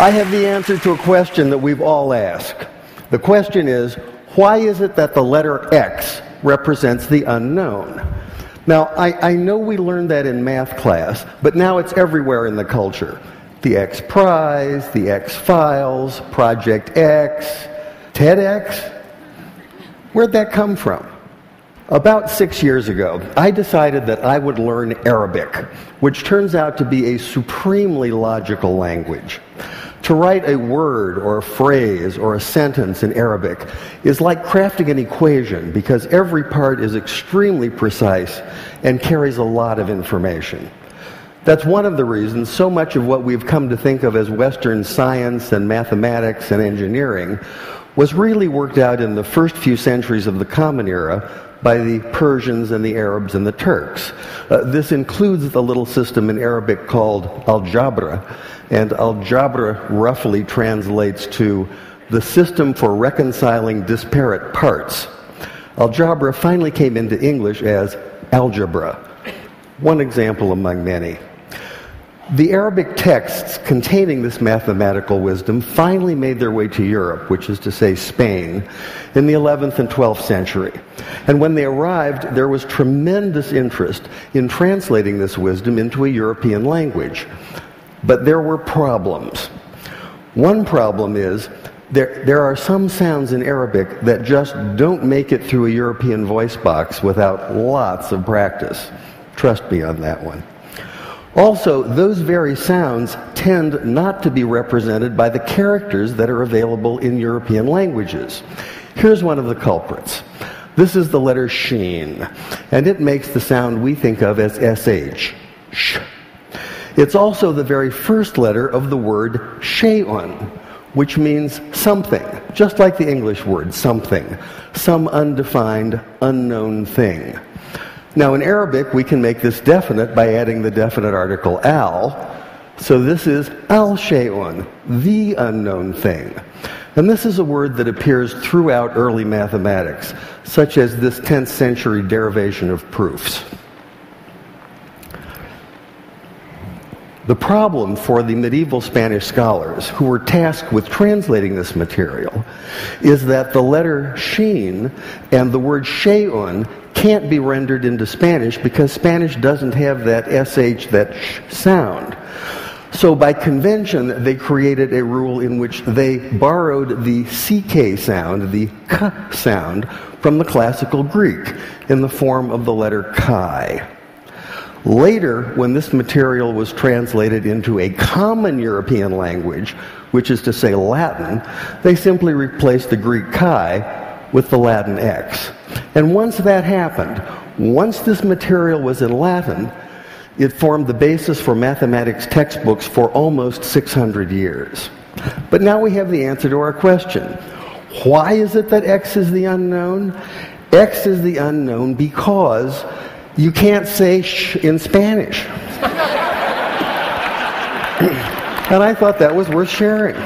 I have the answer to a question that we've all asked. The question is, why is it that the letter X represents the unknown? Now, I know we learned that in math class, but now it's everywhere in the culture. The X Prize, the X Files, Project X, TEDx. Where'd that come from? About 6 years ago, I decided that I would learn Arabic, which turns out to be a supremely logical language. To write a word or a phrase or a sentence in Arabic is like crafting an equation because every part is extremely precise and carries a lot of information. That's one of the reasons so much of what we've come to think of as Western science and mathematics and engineering was really worked out in the first few centuries of the Common Era by the Persians and the Arabs and the Turks. This includes the little system in Arabic called algebra, and algebra roughly translates to the system for reconciling disparate parts. Algebra finally came into English as algebra, one example among many. The Arabic texts containing this mathematical wisdom finally made their way to Europe, which is to say Spain, in the 11th and 12th century. And when they arrived, there was tremendous interest in translating this wisdom into a European language. But there were problems. One problem is there are some sounds in Arabic that just don't make it through a European voice box without lots of practice. Trust me on that one. Also, those very sounds tend not to be represented by the characters that are available in European languages. Here's one of the culprits. This is the letter sheen, and it makes the sound we think of as sh. Sh. It's also the very first letter of the word shay'un, which means something, just like the English word something, some undefined, unknown thing. Now, in Arabic, we can make this definite by adding the definite article al. So this is al-shay'un, the unknown thing. And this is a word that appears throughout early mathematics, such as this 10th century derivation of proofs. The problem for the medieval Spanish scholars who were tasked with translating this material is that the letter sheen and the word shay'un can't be rendered into Spanish because Spanish doesn't have that sh, that sh sound. So by convention, they created a rule in which they borrowed the ck sound, the k sound, from the classical Greek in the form of the letter chi. Later, when this material was translated into a common European language, which is to say Latin, they simply replaced the Greek chi with the Latin x. And once that happened, once this material was in Latin, it formed the basis for mathematics textbooks for almost 600 years. But now we have the answer to our question. Why is it that x is the unknown? X is the unknown because you can't say sh in Spanish. And I thought that was worth sharing.